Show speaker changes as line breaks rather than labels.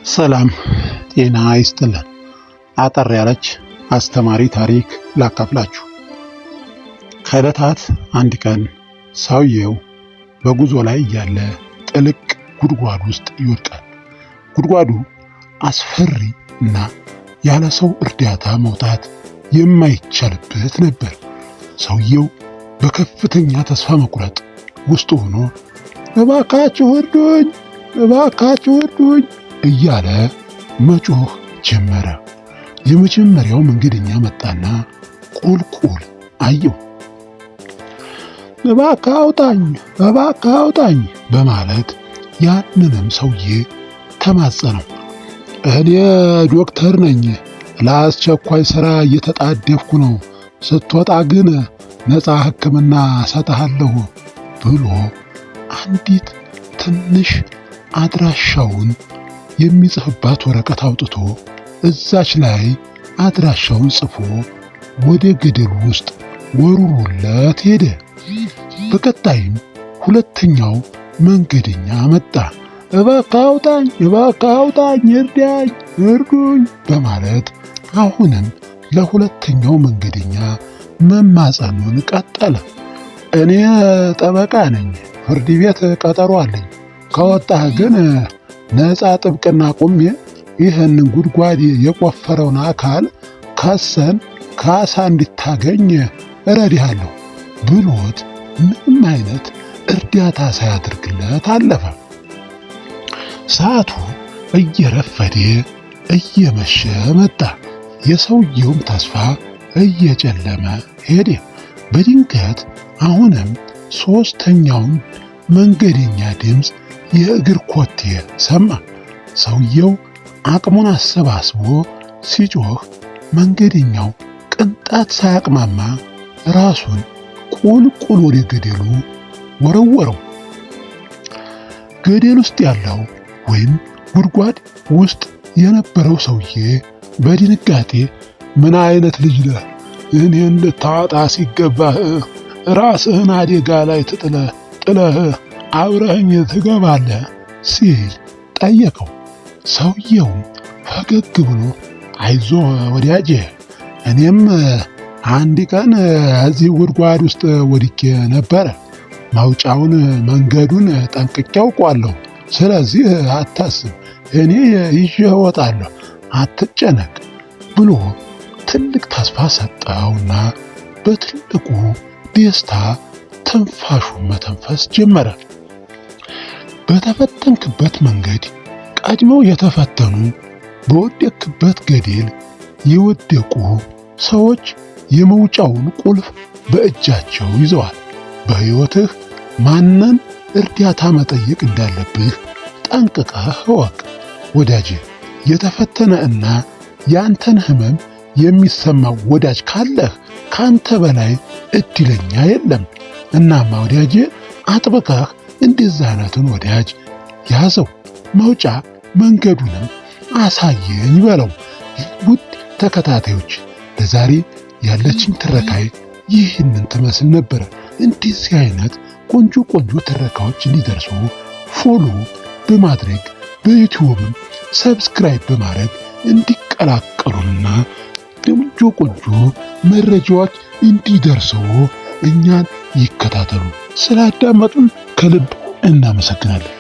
ሰላም ጤና ይስጥልን። አጠር ያለች አስተማሪ ታሪክ ላካፍላችሁ። ከዕለታት አንድ ቀን ሰውየው በጉዞ ላይ እያለ ጥልቅ ጉድጓድ ውስጥ ይወድቃል። ጉድጓዱ አስፈሪ እና ያለ ሰው እርዳታ መውጣት የማይቻልበት ነበር። ሰውየው በከፍተኛ ተስፋ መቁረጥ ውስጥ ሆኖ እባካችሁ እርዱኝ፣ እባካችሁ እርዱኝ እያለ መጮህ ጀመረ። የመጀመሪያው መንገደኛ መጣና ቁልቁል አየው። እባክህ አውጣኝ፣ እባክህ አውጣኝ በማለት ያንንም ሰውዬ ተማጸነው። እኔ ዶክተር ነኝ፣ ለአስቸኳይ ሥራ እየተጣደፍኩ ነው፣ ስትወጣ ግን ነፃ ሕክምና ሰጥሃለሁ ብሎ አንዲት ትንሽ አድራሻውን የሚጽፍባት ወረቀት አውጥቶ እዛች ላይ አድራሻውን ጽፎ ወደ ገደሉ ውስጥ ወርውሮለት ሄደ። በቀጣይም ሁለተኛው መንገደኛ መጣ። እባክህ አውጣኝ፣ እባክህ አውጣኝ፣ እርዳኝ፣ እርዱኝ በማለት አሁንም ለሁለተኛው መንገደኛ መማጸኑን ቀጠለ። እኔ ጠበቃ ነኝ፣ ፍርድ ቤት ቀጠሮ አለኝ፣ ከወጣህ ግን ነፃ ጥብቅና ቆሜ ይህንን ጉድጓድ የቆፈረውን አካል ከሰን ካሳ እንድታገኝ እረዳሃለሁ ብሎት ምንም አይነት እርዳታ ሳያደርግለት አለፈ። ሰዓቱ እየረፈደ እየመሸ መጣ። የሰውየውም ተስፋ እየጨለመ ሄደ። በድንገት አሁንም ሦስተኛውን መንገደኛ ድምፅ የእግር ኮቴ ሰማ። ሰውየው አቅሙን አሰባስቦ ሲጮህ መንገደኛው ቅንጣት ሳያቅማማ ራሱን ቁልቁል ወደ ገደሉ ወረወረው። ገደል ውስጥ ያለው ወይም ጉድጓድ ውስጥ የነበረው ሰውዬ በድንጋጤ ምን አይነት ልጅ ነህ? እኔን ልታወጣ ሲገባህ ራስህን አደጋ ላይ ጥለህ አብረኸኝ ትገባለህ ሲል ጠየቀው። ሰውየውም ፈገግ ብሎ አይዞህ ወዳጄ፣ እኔም አንድ ቀን እዚህ ጉድጓድ ውስጥ ወድቄ ነበረ። መውጫውን መንገዱን ጠንቅቄ አውቀዋለሁ። ስለዚህ አታስብ፣ እኔ ይዤህ እወጣለሁ፣ አትጨነቅ ብሎ ትልቅ ተስፋ ሰጠውና በትልቁ ደስታ ትንፋሹን መተንፈስ ጀመረ። በተፈተንክበት መንገድ ቀድመው የተፈተኑ፣ በወደቅክበት ገደል የወደቁ ሰዎች የመውጫውን ቁልፍ በእጃቸው ይዘዋል። በሕይወትህ ማንን እርዳታ መጠየቅ እንዳለብህ ጠንቅቀህ እወቅ ወዳጄ። የተፈተነ እና ያንተን ሕመም የሚሰማው ወዳጅ ካለህ ካንተ በላይ እድለኛ የለም። እናማ ወዳጄ አጥብቀህ እንደዚህ አይነቱን ወዳጅ ያዘው፣ መውጫ መንገዱንም አሳየኝ በለው። ውድ ተከታታዮች ለዛሬ ያለችኝ ትረካይ ይህንን ትመስል ነበረ። እንደዚህ አይነት ቆንጆ ትረካዎች እንዲደርሱ ፎሎ በማድረግ በዩቲዩብም ሰብስክራይብ በማድረግ እንዲቀላቀሉና ቆንጆ መረጃዎች እንዲደርሱ እኛን ይከታተሉ። ስላዳመጡን ከልብ እናመሰግናለን።